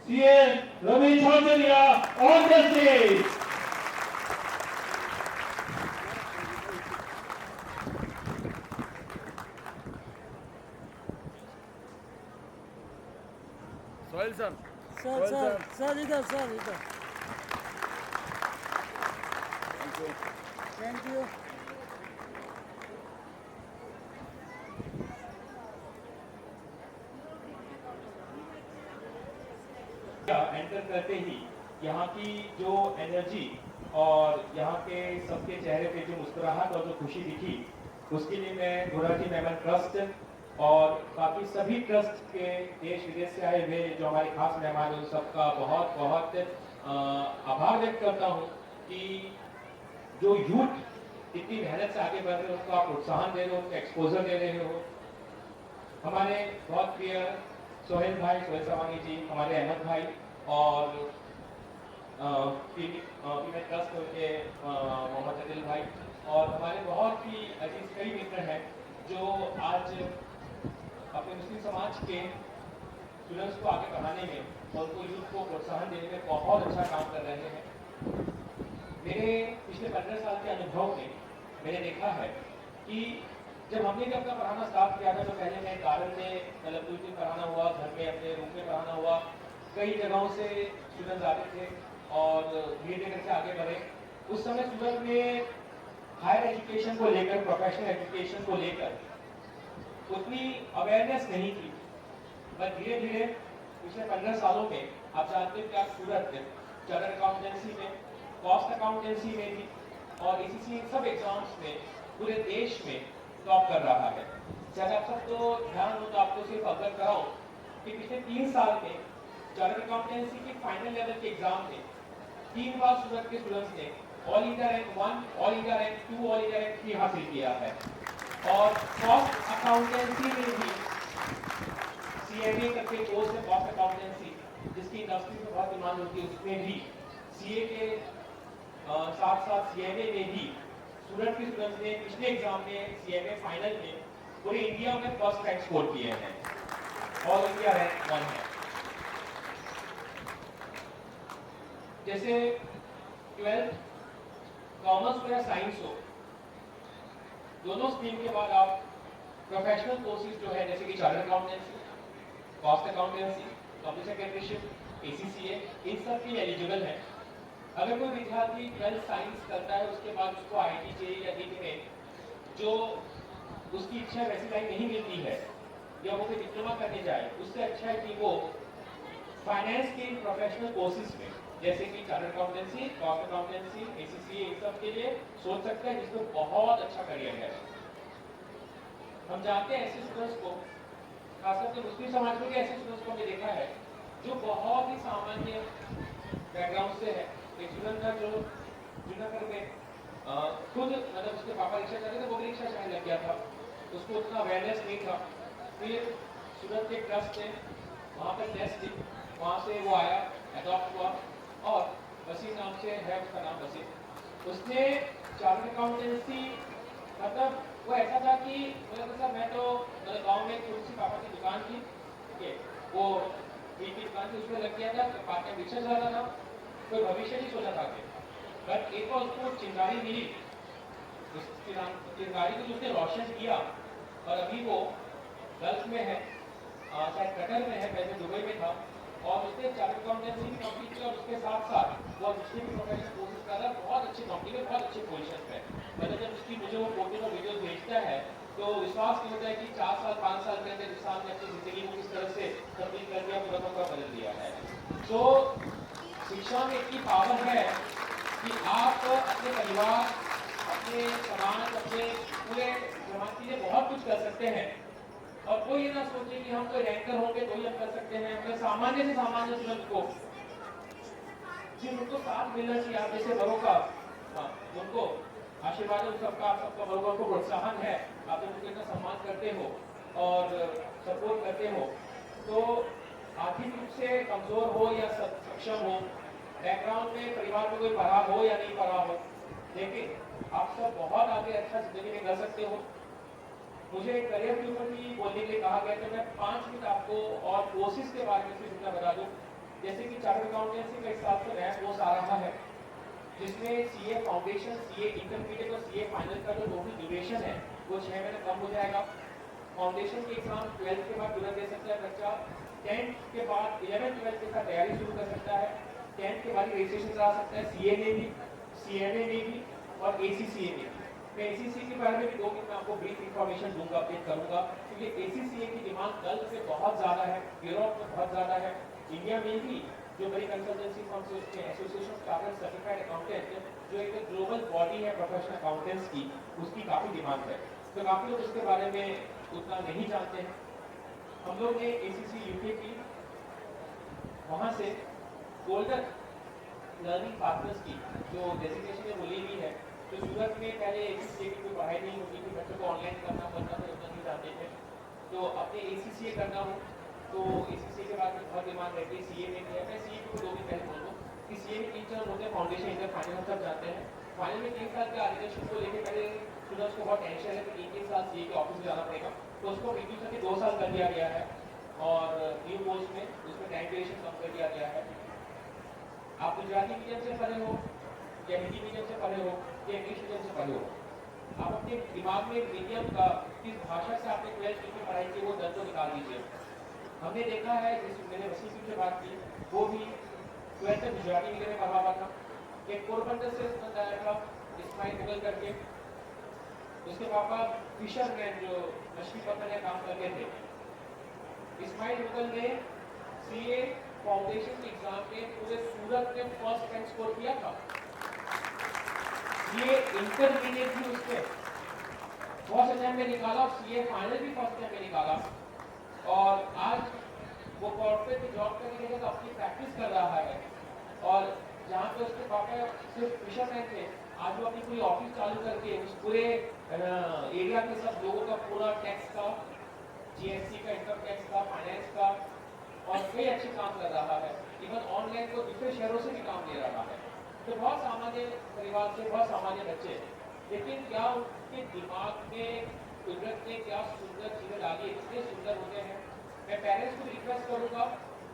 CN Ravi Chaudhary on the stage. Sohail sir sir इधर thank you. Enter करते ही यहाँ की जो एनर्जी और यहाँ के सबके चेहरे पे जो मुस्कुराहट और जो खुशी दिखी, उसके लिए मैं घोराटी मेमन ट्रस्ट और बाकी सभी ट्रस्ट के देश विदेश से आए हुए जो हमारे खास मेहमान हैं उन सबका बहुत बहुत आभार व्यक्त करता हूँ कि जो यूथ इतनी मेहनत से आगे बढ़ रहे हो उसको आप प्रोत्साहन दे रहे हो, उनको एक्सपोजर दे रहे हो। हमारे बहुत प्रिय सोहेल सवानी जी, हमारे अहमद भाई और फीमेल ट्रस्ट के मोहम्मद अदिल भाई और हमारे बहुत ही अजीज कई मित्र हैं जो आज अपने मुस्लिम समाज के स्टूडेंट्स को आगे बढ़ाने में और उनको यूथ को प्रोत्साहन देने में बहुत अच्छा काम कर रहे हैं। मेरे पिछले 15 साल के अनुभव में मैंने देखा है कि जब हमने भी अपना पढ़ाना स्टार्ट किया था तो पहले मैं गार्डन में मतलब कुछ दिन पढ़ाना हुआ, घर में अपने रूम में पढ़ाना हुआ, कई जगहों से स्टूडेंट्स आते थे और धीरे धीरे करके आगे बढ़े। उस समय स्टूडेंट में हायर एजुकेशन को लेकर, प्रोफेशनल एजुकेशन को लेकर उतनी अवेयरनेस नहीं थी, पर धीरे धीरे पिछले 15 सालों में आप जानते हैं कि आप सूरत चार्टर्ड अकाउंटेंसी में, कॉस्ट अकाउंटेंसी में भी और इसी सब एग्जाम्स में पूरे देश में टॉप कर रहा है। शायद आप सबको ध्यान हो तो आपको सिर्फ अवगत कराओ कि पिछले 3 साल में चार्टर्ड अकाउंटेंसी की फाइनल लेवल के एग्जाम में 3 बार सूरत के स्टूडेंट्स ने all India rank 1, all India rank 2, all India rank 3 हासिल किया है। और कॉस्ट अकाउंटेंसी में भी CMA करके कोर्स है कॉस्ट अकाउंटेंसी, जिसकी इंडस्ट्री में बहुत डिमांड होती है, उसमें भी CA के साथ साथ CMA में भी सूरत के स्टूडेंट्स ने पिछले एग्जाम में CMA फाइनल में पूरे इंडिया में फर्स्ट रैंक स्कोर किए हैं, ऑल इंडिया रैंक 1 है। जैसे 12th कॉमर्स हो या साइंस हो, दोनों स्ट्रीम के बाद आप प्रोफेशनल कोर्सेज जो है जैसे कि chartered accountancy, cost accountancy, public secretaryship, ACCA, इन सब के एलिजिबल है। अगर कोई विद्यार्थी 12th साइंस करता है उसके बाद उसको IIT JEE या NEET में जो उसकी इच्छा वैसी लाइन नहीं मिलती है या वो कोई डिप्लोमा करने जाए, उससे अच्छा है कि वो फाइनेंस के प्रोफेशनल कोर्सेज में जैसे कि chartered accountancy, cost accountancy, ACCA इन सब के लिए सोच सकते हैं, जिसमें बहुत अच्छा करियर है। हम जानते हैं ऐसे स्टूडेंट्स को, खासकर के मुस्लिम समाज में भी ऐसे स्टूडेंट्स को हमने देखा है जो बहुत ही सामान्य बैकग्राउंड से है। एक स्टूडेंट था जो जूनागढ़ में खुद मतलब उसके पापा रिक्शा चलाते थे, वो भी रिक्शा चलाने लग गया था, उसको उतना अवेयरनेस नहीं था। फिर सूरत के ट्रस्ट ने वहाँ पर टेस्ट दी, वहाँ से वो आया, एडॉप्ट हुआ और वसीम नाम से है उसका नाम वसीम। उसने चार्टर्ड अकाउंटेंसी मतलब वो ऐसा था कि मतलब सर मैं तो मतलब गाँव में छोटी सी पापा की दुकान थी, ठीक है, वो ईट की दुकान थी, उसमें लग गया था, पार्ट टाइम रिक्शा चलाता था, कोई भविष्य नहीं सोचा था। बट एक बार उसको चिंगारी मिली, उस चिंगारी को उसने रोशन किया और अभी वो गल्फ में है, शायद कतर में है, पहले दुबई में था और उसने चार्टर्ड अकाउंटेंसी भी कंप्लीट किया और उसके साथ साथ वो दूसरे भी प्रोफेशनल कोर्सेज कर रहा है, बहुत अच्छी कंपनी में, बहुत अच्छे पोजीशन पे। मतलब जब उसकी मुझे वो फोटो और वीडियो भेजता है तो विश्वास नहीं होता है कि 4 साल 5 साल के अंदर इंसान ने अपनी जिंदगी को किस तरह से तब्दील कर दिया, पूरा का बदल दिया है। तो शिक्षा में इतनी पावर है कि आप अपने परिवार, अपने समाज, अपने पूरे समाज के लिए बहुत कुछ कर सकते हैं। और कोई ये ना सोचे कि हम कोई रैंकर होंगे तो ही हम कर सकते हैं। अपने सामान्य से सामान्य स्टूडेंट को सिर्फ उनको साथ मिलना चाहिए, आप जैसे बड़ों का उनको आशीर्वाद, उन सबका आप सबका बड़ों को प्रोत्साहन है, आप उनको इतना सम्मान करते हो और सपोर्ट करते हो, तो आर्थिक रूप से कमजोर हो या सक्षम हो, बैकग्राउंड में परिवार में कोई पढ़ा हो या नहीं पढ़ा हो, लेकिन आप सब बहुत आगे अच्छा जिंदगी में कर सकते हो। मुझे करियर के ऊपर भी बोलने के लिए कहा गया, तो मैं 5 मिनट आपको और कोर्सेज के बारे में सिर्फ इतना बता दूं जैसे कि चार्टर्ड अकाउंटेंसी का इस साल से नया कोर्स आ रहा है जिसमें सीए फाउंडेशन, सीए इंटरमीडिएट और सीए फाइनल का जो टोटल ड्यूरेशन है वो 6 महीने कम हो जाएगा। फाउंडेशन के एग्जाम 12th के बाद तुरंत दे सकता है बच्चा, 10th के बाद 11th 12th के साथ तैयारी शुरू कर सकता है, 10th के बाद रजिस्ट्रेशन करा सकता है सीए में भी, सीएमए में भी और एसीसीए में भी। मैं एसीसीए के बारे में भी 2 दिन में आपको ब्रीफ इंफॉर्मेशन दूंगा, अपडेट करूंगा, क्योंकि एसीसीए की डिमांड गल्फ में बहुत ज़्यादा है, यूरोप में बहुत ज़्यादा है, इंडिया में भी जो बड़ी कंसल्टेंसी फर्म्स होते हैं, association of chartered certified accountant जो एक ग्लोबल बॉडी है प्रोफेशनल अकाउंटेंट्स की, उसकी काफ़ी डिमांड है। तो काफ़ी लोग उसके बारे में उतना नहीं जानते हैं। हम लोग ने एसीसी यूके की वहाँ से गोल्डन लर्निंग पार्टनर्स की जो डेजिग्नेशन है वो ली हुई है। तो सूरत में पहले एसीसीए की कोई पढ़ाई नहीं होती थी, बच्चों को ऑनलाइन करना पड़ता था, उतना नहीं जानते थे। तो अपने एसीसीए करना हो तो एसीसीए के बाद में बहुत डिमांड रहती है, सीए में भी है। मैं सीए को 2 दिन पहले बोल दूँ कि सीए में 3 चरण होते हैं, फाउंडेशन, इंटर, फाइनल, हम सब जानते हैं। फाइनल में 3 साल के एलिगेशन को लेकर पहले स्टूडेंट्स को बहुत टेंशन है कि 3 साल सीए के ऑफिस में जाना पड़ेगा, तो उसको रिड्यूस करके 2 साल कर दिया गया है और न्यू कोर्स में उसमें टाइम ड्यूरेशन कम कर दिया गया है। आप गुजराती मीडियम से पढ़े हो या हिंदी मीडियम से पढ़े हो या इंग्लिश मीडियम से पढ़े हो, आप अपने दिमाग में मीडियम का किस भाषा से आपने 12th की पढ़ाई की वो दर्द को निकाल दीजिए। हमने देखा है, जिस मैंने वसीम से बात की, वो भी 12th में गुजराती मीडियम में पढ़ा हुआ था। एक पोरबंदर से आया था इस्माइल मुगल करके, उसके पापा फिशरमैन जो मछली पकड़ने काम करते थे। इस्माइल मुगल ने सीए फाउंडेशन के एग्जाम में पूरे सूरत में फर्स्ट रैंक स्कोर किया था। ये इंटरमीडिएट भी उसने फर्स्ट अटेम्प्ट में निकाला और सीए फाइनल भी फर्स्ट अटेम्प्ट में निकाला। और आज वो कॉर्पोरेट में जॉब करने के लिए अपनी प्रैक्टिस कर रहा है। और जहाँ पे उसके पापा सिर्फ फिशरमैन थे, आज वो अपनी पूरी ऑफिस चालू करके उस पूरे एरिया के सब लोगों का पूरा टैक्स का, जीएसटी का, इनकम टैक्स का, फाइनेंस का और कई अच्छे काम कर रहा है। इवन ऑनलाइन को दूसरे शहरों से भी काम ले रहा है। तो बहुत सामान्य परिवार से, बहुत सामान्य बच्चे, लेकिन क्या उनके दिमाग में कुदरत ने क्या सुंदर चीज़ें डाली, इतने सुंदर होते हैं। मैं पेरेंट्स को रिक्वेस्ट करूँगा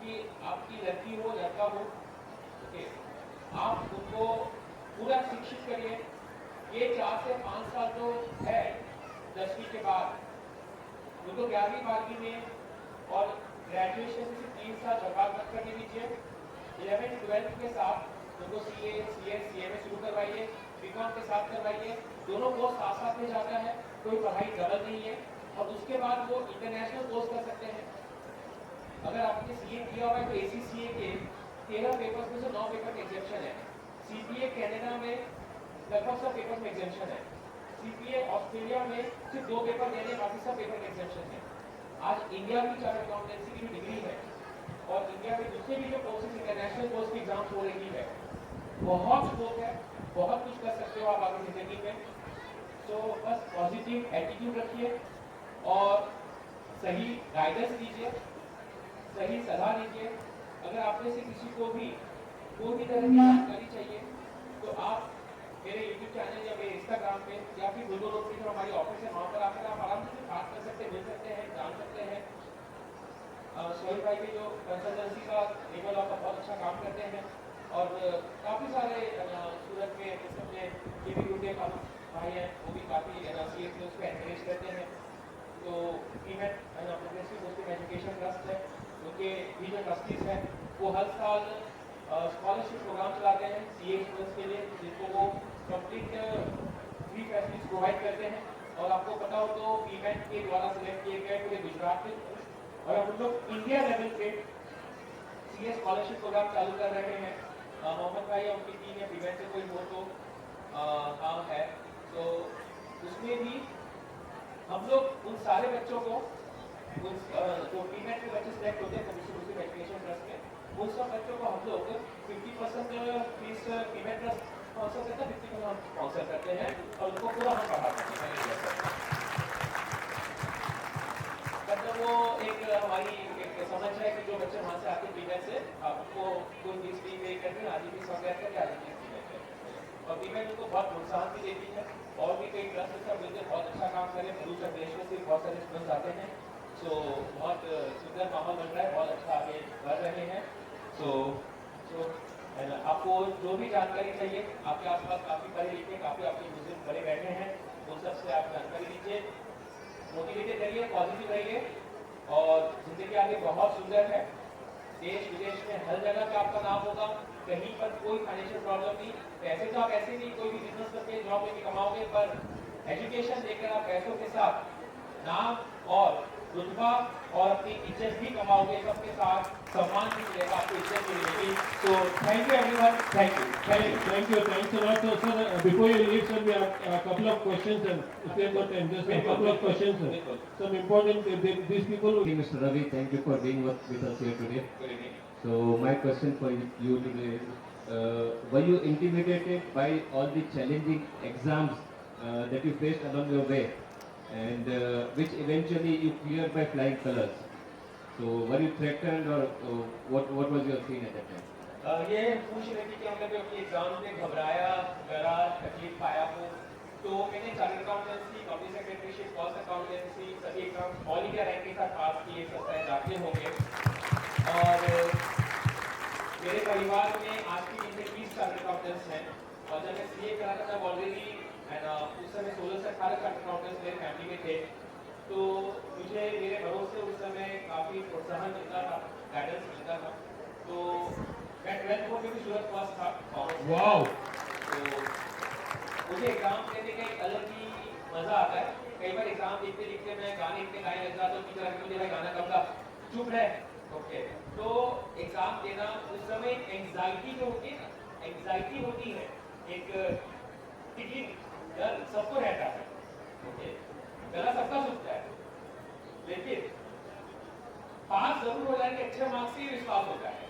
कि आपकी लड़की हो, लड़का हो, ओके, आप उनको पूरा शिक्षित करिए। ये 4 से 5 साल तो है 10वीं के बाद, उनको 11वीं 12वीं में और ग्रेजुएशन से 3 साल बर्बाद मत करने दीजिए। 11th 12th के साथ उनको सीए, सीएस, सीएमए शुरू करवाइए, बीकॉम के साथ करवाइए, दोनों कोर्स साथ साथ में जाता है, कोई पढ़ाई डबल नहीं है। और उसके बाद वो इंटरनेशनल कोर्स कर सकते हैं। अगर आपने सीए किया हुआ है तो एसीसीए के 13 पेपर्स में से 9 पेपर में एग्जेम्पशन है। सीपीए कनाडा में लगभग सब पेपर में एग्जेम्पशन है। सीपीए ऑस्ट्रेलिया में सिर्फ 2 पेपर देने, बाकी सब पेपर में एग्जेम्पशन है। आज इंडिया की चार्टर्ड अकाउंटेंसी की डिग्री है और इंडिया में दूसरे भी जो कोर्सेज, इंटरनेशनल कोर्स की एग्जाम्स हो रही है, बहुत स्कोप है, बहुत कुछ कर सकते हो आप आगे जिंदगी में। तो बस पॉजिटिव एटीट्यूड रखिए और सही गाइडेंस दीजिए, सही सलाह दीजिए। अगर आप में से किसी को भी कोई भी तरह की जानकारी चाहिए तो आप मेरे यूट्यूब चैनल या मेरे इंस्टाग्राम पे या फिर गुलगो रोड पे जो हमारी ऑफिस है वहाँ पर आकर आप आराम से बात कर सकते हैं, मिल सकते हैं, जान सकते हैं। सोहेल भाई भी जो कंसल्टेंसी का लेवल आप बहुत अच्छा काम करते हैं और काफ़ी सारे सूरत में अपने ये भी गुड्डे भाई हैं, वो भी काफ़ी सीएस में उसको एनकरेज करते हैं। तो पीमेंट प्रोग्रेसिव मुस्लिम एजुकेशन ट्रस्ट है, उनके भी जो ट्रस्टीज हैं वो हर साल स्कॉलरशिप प्रोग्राम चलाते हैं सीए स्टूडेंट्स के लिए, जिनको वो कंप्लीट फ्री फैसिलिटीज प्रोवाइड करते हैं। और आपको पता हो तो पीमेंट के द्वारा सिलेक्ट किए गए पूरे गुजरात में और अब हम लोग इंडिया लेवल पे सीए स्कॉलरशिप प्रोग्राम चालू कर रहे हैं। मोहम्मद भाई और उनकी टीम या पीमेंट से कोई हो तो काम है, तो उसमें भी हम लोग उन सारे बच्चों को, उन जो पीमेंट के बच्चे सिलेक्ट होते हैं मुस्लिम एजुकेशन ट्रस्ट में, उन सब बच्चों को हम लोग 50% फीस पीमेंट ट्रस्ट स्पॉन्सर करता है, 50% हम स्पॉन्सर करते हैं और उनको पूरा हम पढ़ाते हैं। मतलब वो एक हमारी एक समझ है कि जो बच्चे वहाँ से आते हैं पीमेंट से, आपको कोई फीस भी पे करके आधी फीस हम करके आधी फीस पीमेंट करते और पीमेंट उनको बहुत प्रोत्साहन भी देती है। और भी कई ट्रस्ट सब मिलकर बहुत अच्छा काम करें, दूसरे देश में से बहुत सारे स्टूडेंट्स आते हैं, तो बहुत सुंदर माहौल बन रहा है, बहुत अच्छा आगे बढ़ रहे हैं। सो आपको जो भी जानकारी चाहिए, आपके आसपास काफ़ी पढ़े लिखे, काफ़ी आपके बुजुर्ग बड़े बैठे हैं, उन सबसे आप जानकारी लीजिए, मोटिवेटेड रहिए, पॉजिटिव रहिए और ज़िंदगी आगे बहुत सुंदर है। देश विदेश में हर जगह पे आपका नाम होगा, कहीं पर कोई फाइनेंशियल प्रॉब्लम नहीं। पैसे तो आप ऐसे भी कोई भी बिजनेस करके जॉब लेके कमाओगे, पर एजुकेशन देकर आप पैसों के साथ नाम और रुतबा और अपनी इज्जत भी कमाओगे, सबके साथ सम्मान भी मिलेगा, आपको इज्जत भी मिलेगी। तो thank you everyone, thank you, thank you. Thank you. Thanks a lot. So, sir, before you leave, sir, we have a couple of questions, and if we have got time, just a couple of questions, sir. बिल्कुल। Some important, these people. Hey, Mr. Ravi, thank you for being with us here today. Good evening. So my question for you today is, were you intimidated by all the challenging exams that you faced along your way, and which eventually you cleared by flying colors? So were you threatened, or what was your scene at that time? ये पूछ रहे थे कि हमने भी अपने exam में घबराया, डरा, तकलीफ पाया हो। तो मैंने chartered accountancy, company secretaryship, cost accountancy सभी एग्जाम ऑल इंडिया रैंक के साथ पास किए, सकता है दाखिल होंगे। और मेरे परिवार में आज की दिन में 30 चार्टर्ड अकाउंटेंट्स हैं और जब मैं सीए करा था तब ऑलरेडी उस समय 16 से 18 चार्टर्ड अकाउंटेंट्स मेरे फैमिली में थे। तो मुझे मेरे घरों से उस समय काफ़ी प्रोत्साहन मिलता था, गाइडेंस मिलता था। तो मैं 12th बोर्ड में भी सूरत पास था कॉमर्स में। Wow. तो मुझे एग्जाम देने का एक अलग ही मज़ा आता है। कई बार एग्जाम लिखते लिखते मैं गाने इतने गाने लग जाता हूँ कि जरा मुझे गाना कब का चुप रहे। ओके, तो एग्जाम देना उस समय एंग्जाइटी जो होती है ना, एंग्जाइटी होती है, एक टिकिंग डर सबको रहता है। ओके, गला सबका सूखता है, लेकिन पास जरूर हो जाएंगे, अच्छे मार्क्स से ही विश्वास होता है।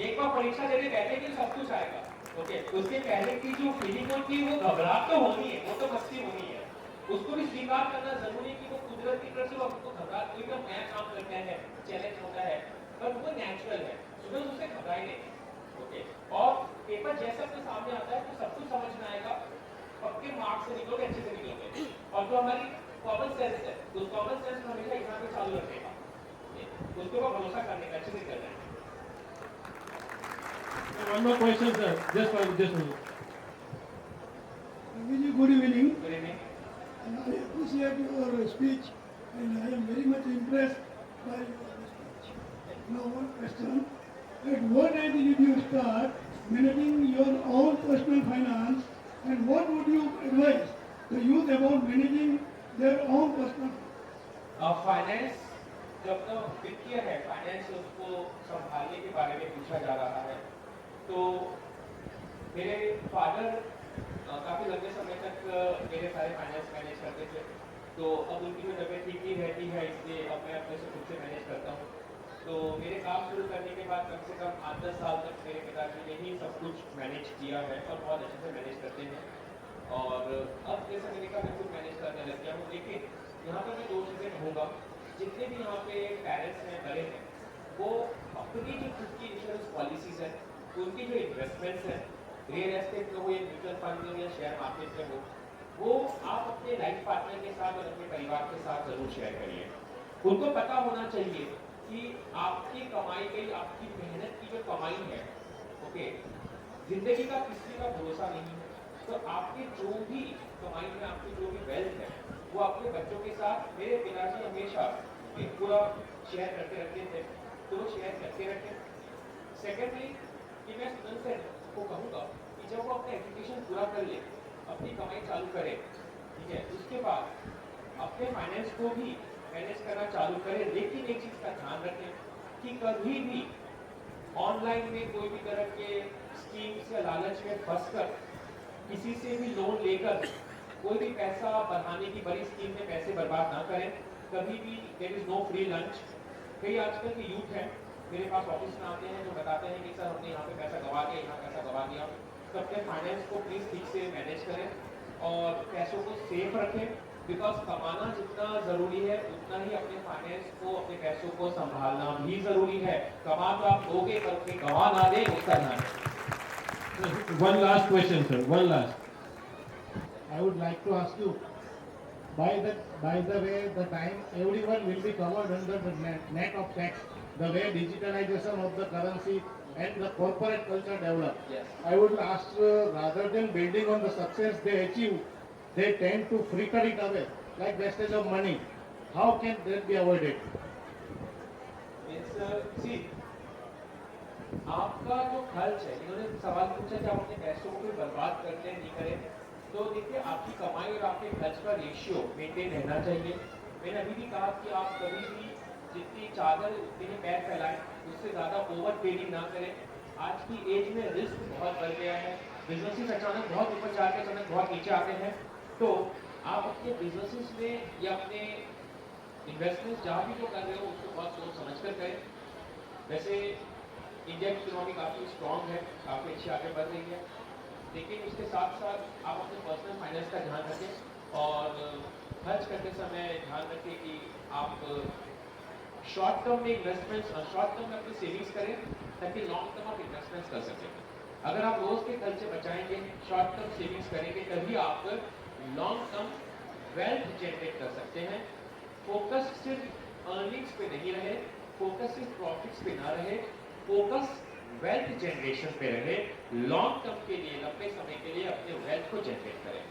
एक बार परीक्षा देने बैठेंगे तो सब कुछ आएगा। ओके, उसके पहले की जो फीलिंग होती है वो घबराहट तो होनी है, वो तो मस्ती होनी है, उसको भी स्वीकार करना जरूरी है कि वो कुदरत की तरफ से आपको घबराहट, कोई भी नया काम करते हैं, चैलेंज होता है, पर वो नेचुरल है, सुबह उससे घबराए नहीं। ओके, और पेपर जैसे अपने सामने आता है तो सब कुछ समझ में आएगा, पक्के मार्क्स से निकलोगे, अच्छे से निकलोगे। और जो हमारी कॉमन सेंस है, उस कॉमन सेंस को हमेशा एग्जाम में चालू रखेगा, उसके ऊपर भरोसा करने का, अच्छे से करना है। One more question, sir. Just one. Ravi, good evening. Good evening. I appreciate your speech and I am very much impressed by your speech. Now one question. At what age did you start managing your own personal finance and what would you advise the youth about managing their own personal finance? Finance जब तो वित्तीय है, finance उसको संभालने के बारे में पूछा जा रहा है। तो मेरे फादर काफ़ी लंबे समय तक मेरे सारे फाइनेंस मैनेज करते थे। तो अब उनकी जो तबीयत ठीक नहीं रहती है, इसलिए अब मैं अपने से खुद से मैनेज करता हूँ। तो मेरे काम शुरू करने के बाद कम से कम 8-10 साल तक मेरे पिताजी ने ही सब कुछ मैनेज किया है और बहुत अच्छे से मैनेज करते हैं। और अब जैसे मैंने कहा, मैं खुद मैनेज करने लग गया हूँ। लेकिन यहाँ पर मैं 2 चीज़ें कहूँगा, जितने भी यहाँ पे पेरेंट्स हैं, बड़े हैं, वो अपनी जो खुद की इंश्योरेंस पॉलिसीज है, उनकी जो इन्वेस्टमेंट्स हैं, रियल एस्टेट में हो या म्यूचुअल फंड में हो या शेयर मार्केट में हो, वो आप अपने लाइफ पार्टनर के साथ और अपने परिवार के साथ जरूर शेयर करिए। उनको पता होना चाहिए कि आपकी कमाई गई, आपकी मेहनत की जो कमाई है, ओके, जिंदगी का किसी का भरोसा नहीं है। तो आपकी जो भी कमाई में आपकी जो भी वेल्थ है, वो अपने बच्चों के साथ, मेरे पिताजी हमेशा एक पूरा शेयर करते रखते थे, तो वो शेयर करते रखें। सेकेंडली, कि मैं स्टूडेंट्स को कहूँगा कि जब वो अपना एजुकेशन पूरा कर ले, अपनी कमाई चालू करे, ठीक है, उसके बाद अपने फाइनेंस को भी मैनेज करना चालू करें। लेकिन एक चीज़ का ध्यान रखें कि कभी भी ऑनलाइन में कोई भी तरह के स्कीम्स या लालच में फंसकर किसी से भी लोन लेकर कोई भी पैसा बढ़ाने की बड़ी स्कीम में पैसे बर्बाद ना करें। कभी भी there is no free lunch. कई आजकल के यूथ हैं मेरे पास ऑफिस में आते हैं जो बताते हैं कि सर हमने यहाँ पे पैसा गवा दिया, यहाँ पैसा गवा दिया। तो अपने फाइनेंस को प्लीज़ ठीक से मैनेज करें और पैसों को सेफ रखें, बिकॉज कमाना जितना ज़रूरी है उतना ही अपने फाइनेंस को, अपने पैसों को संभालना भी ज़रूरी है। कमा तो आप दोगे, पर अपने गवा ना दें, उसका ध्यान रखें। One last question, sir. One last. I would like to ask you, by the way, the time everyone will be covered under the net of tax, the way digitalization of the currency and the corporate culture develop. Yes. I would ask, rather than building on the success they achieve, they tend to fritter it away, like wastage of money. How can that be avoided? सी आपका जो खर्च है, इन्होंने सवाल पूछा कि आप अपने पैसों को बर्बाद करते हैं नहीं करें, तो देखिए आपकी कमाई और आपके खर्च का रेशियो मेंटेन रहना चाहिए। मैंने अभी भी कहा कि आप कभी भी जितनी चादर उतने ही पैर फैलाएं, उससे ज़्यादा ओवर ट्रेडिंग ना करें। आज की एज में रिस्क बहुत बढ़ गया है, बिजनेसेस अचानक बहुत ऊपर जाके अचानक बहुत नीचे आते हैं, तो आप अपने बिजनेसेस में या अपने इन्वेस्टमेंट्स जहाँ भी जो कर रहे हो उसको बहुत सोच समझ कर करें। वैसे इंडिया की इकोनॉमी काफ़ी स्ट्रॉन्ग है, काफ़ी अच्छी आगे बढ़ रही है, लेकिन उसके साथ साथ आप अपने पर्सनल फाइनेंस का ध्यान रखें और खर्च करते समय ध्यान रखें कि आप शॉर्ट टर्म में इन्वेस्टमेंट्स और शॉर्ट टर्म में अपनी सेविंग्स करें ताकि लॉन्ग टर्म आप इन्वेस्टमेंट्स कर सकें। अगर आप रोज के खर्चे बचाएंगे, शॉर्ट टर्म सेविंग्स करेंगे, तभी आप लॉन्ग टर्म वेल्थ जनरेट कर सकते हैं। फोकस सिर्फ अर्निंग्स पे नहीं रहे, फोकस सिर्फ प्रॉफिट्स पे ना रहे, फोकस वेल्थ जनरेशन पे रहे। लॉन्ग टर्म के लिए, लंबे समय के लिए अपने वेल्थ को जनरेट करें।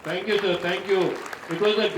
Thank you, sir. Thank you. It was a